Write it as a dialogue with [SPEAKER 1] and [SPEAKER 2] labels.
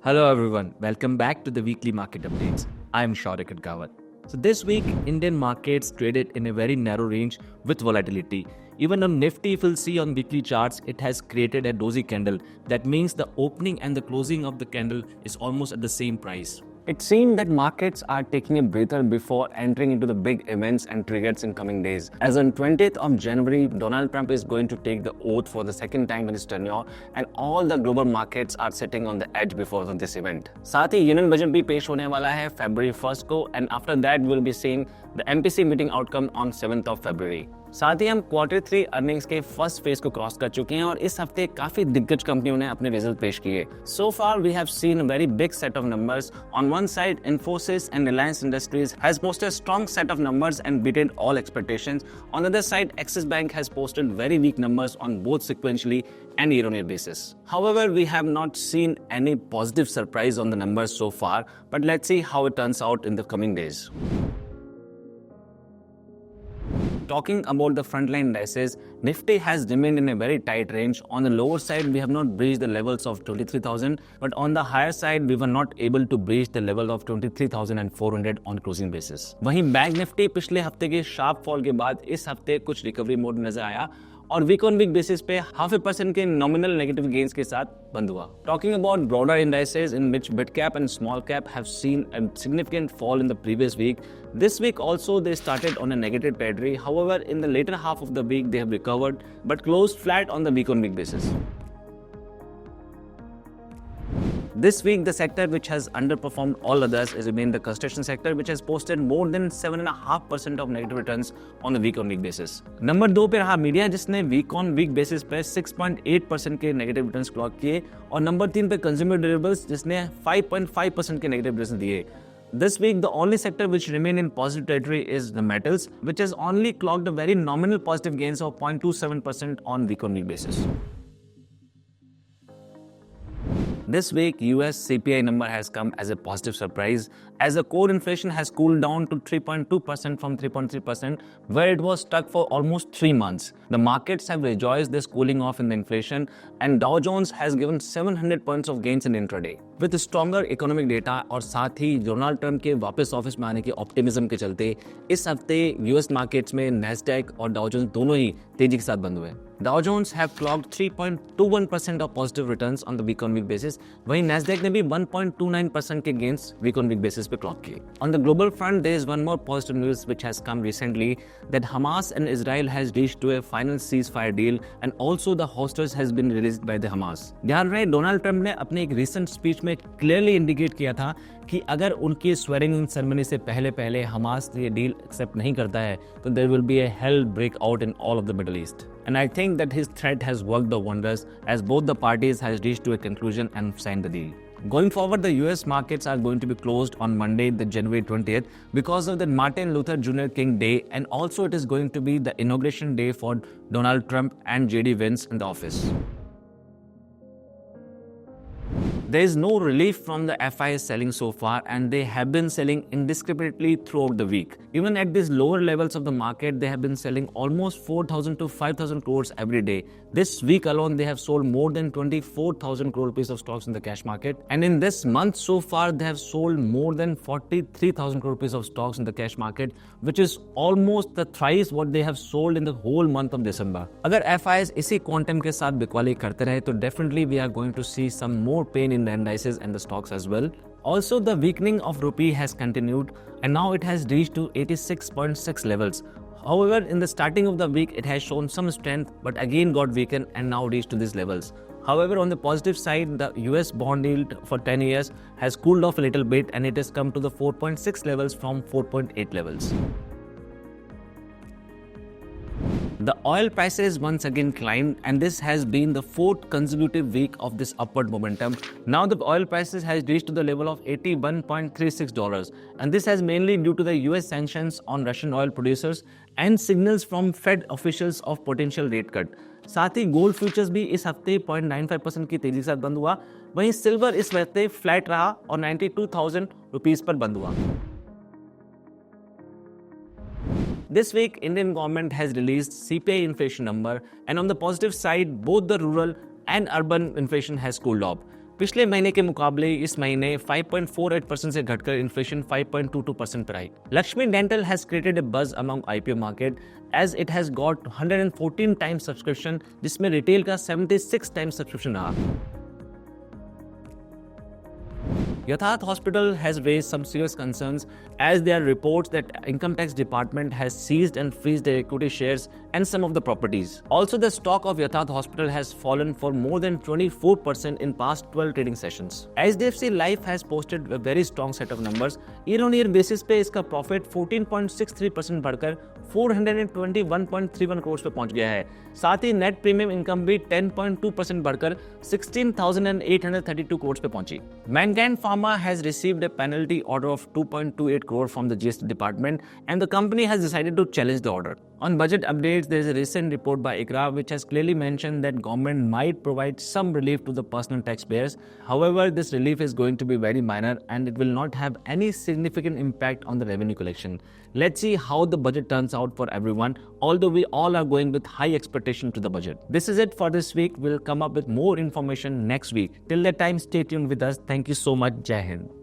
[SPEAKER 1] Hello everyone, welcome back to the weekly market updates. I am Shaurik Adgawat. So this week, Indian markets traded in a very narrow range with volatility. Even on Nifty, if you'll see on weekly charts, it has created a dozy candle. That means the opening and the closing of the candle is almost at the same price.
[SPEAKER 2] It seemed that markets are taking a breather before entering into the big events and triggers in coming days. As on 20th of January, Donald Trump is going to take the oath for the second time in his tenure, and all the global markets are sitting on the edge before this event. साथ ही union budget भी पेश होने वाला है February 1st को, and after that we'll be seeing the MPC meeting outcome on 7th of February. साथ ही हम Q3 earnings के फर्स्ट फेज को क्रॉस कर चुके हैं और इस हफ्ते काफी दिग्गज कंपनियों ने अपने रिजल्ट पेश किए. So far we have seen a very big set of numbers. On one side, Infosys and Reliance Industries has posted a strong set of numbers and beaten all expectations. On the other side, Axis Bank has posted very weak numbers on both sequentially and year-on-year basis. However, we have not seen any positive surprise on the numbers so far, but let's see how it turns out in the coming days. Talking about the frontline indices, Nifty has remained in a very tight range. On the lower side, we have not breached the levels of 23,000, but on the higher side, we were not able to breach the level of 23,400 on closing basis. वहीं bank Nifty पिछले हफ्ते के sharp fall के बाद इस हफ्ते कुछ recovery mode नजर आया और वीक ऑन वीक बेसिस पे 0.5% के नॉमिनल नेगेटिव गेन्स के साथ बंद हुआ. Talking about broader indices in which mid cap and small cap have seen a significant fall in the previous week, this week also they started on a negative territory. However, in the later half of the week they have recovered but closed flat on the week on week basis. This week, the sector which has underperformed all others is remained the construction sector, which has posted more than 7.5% of negative returns on the week-on-week basis. Number 2 पे रहा media, जिसने week-on-week basis पे 6.8% के negative returns clock किए, और number 3 पे consumer durables, जिसने 5.5% के negative returns दिए. This week, the only sector which remained in positive territory is the metals, which has only clocked a very nominal positive gains of 0.27% on week-on-week basis. This week, US CPI number has come as a positive surprise, as the core inflation has cooled down to 3.2% from 3.3%, where it was stuck for almost 3 months. The markets have rejoiced this cooling off in the inflation, and Dow Jones has given 700 points of gains in intraday. With stronger economic data और साथ ही Donald Trump के वापस office में आने के optimism के चलते इस हफ्ते यूएस मार्केट्स में नैस्डैक और डाउ जोन्स दोनों ही तेजी के साथ बंद हुए. Dow Jones have clocked 3.21% of positive returns on the week-on-week basis, वहीं Nasdaq ने भी 1.29% के gains week-on-week basis पे clock किए. On the global front, there is one more positive news which has come recently, that Hamas and Israel has reached to a final ceasefire deal, and also the hostages has been released by the Hamas. ध्यान रहे, Donald Trump ने अपने एक recent speech में clearly indicate किया था कि अगर उनकी swearing in ceremony से पहले हमास ये डील एक्सेप्ट नहीं करता है तो there will be a hell break out in all of the Middle East. And I think that his threat has worked the wonders, as both the parties has reached to a conclusion and signed the deal. Going forward, the US markets are going to be closed on Monday, the January 20th, because of the Martin Luther Jr. King Day, and also it is going to be the inauguration day for Donald Trump and JD Vance in the office. There is no relief from the FIs selling so far, and they have been selling indiscriminately throughout the week. Even at these lower levels of the market, they have been selling almost 4,000 to 5,000 crores every day. This week alone, they have sold more than 24,000 crore rupees of stocks in the cash market. And in this month so far, they have sold more than 43,000 crore rupees of stocks in the cash market, which is almost the thrice what they have sold in the whole month of December. अगर FIs इसी quantum के साथ बिकवाली करते रहे तो definitely we are going to see some more pain in the indices and the stocks as well. Also, the weakening of rupee has continued, and now it has reached to 86.6 levels. However, in the starting of the week, it has shown some strength, but again got weakened and now reached to these levels. However, on the positive side, the US bond yield for 10 years has cooled off a little bit, and it has come to the 4.6 levels from 4.8 levels. The oil prices once again climbed, and this has been the 4th consecutive week of this upward momentum. Now the oil prices has reached to the level of $81.36, and this has mainly due to the US sanctions on Russian oil producers and signals from Fed officials of potential rate cut. साथ ही gold futures भी इस हफ्ते 0.95% की तेजी के साथ बंद हुआ. वहीं सिल्वर इस हफ्ते फ्लैट रहा और 92,000 रुपीस पर बंद हुआ. This week, Indian government has released CPI inflation number, and on the positive side, both the rural and urban inflation has cooled off.
[SPEAKER 1] पिछले महीने के मुकाबले इस महीने 5.48% से घटकर इन्फ्लेशन 5.22% पर आई। Lakshmi dental has created a buzz among IPO market as it has got 114 times subscription, जिसमें रिटेल का 76 टाइम्स सब्सक्रिप्शन रहा। Yatharth Hospital has raised some serious concerns as there are reports that Income Tax Department has seized and freezed their equity shares and some of the properties. Also, the stock of Yatharth Hospital has fallen for more than 24% in past 12 trading sessions. HDFC Life has posted a very strong set of numbers. Year-on-year basis पे इसका profit 14.63% बढ़कर 421.31 करोड़ पे पहुंच गया है। साथ ही net premium income भी 10.2% बढ़कर 16,832 करोड़ पे पहुंची। Mankind Pharma has received a penalty order of 2.28 crore from the GST department and the company has decided to challenge the order. On budget updates, there is a recent report by ICRA which has clearly mentioned that government might provide some relief to the personal taxpayers. However, this relief is going to be very minor and it will not have any significant impact on the revenue collection. Let's see how the budget turns out for everyone, although we all are going with high expectation to the budget. This is it for this week. We'll come up with more information next week. Till that time, stay tuned with us. Thank you so much. Jai Hind.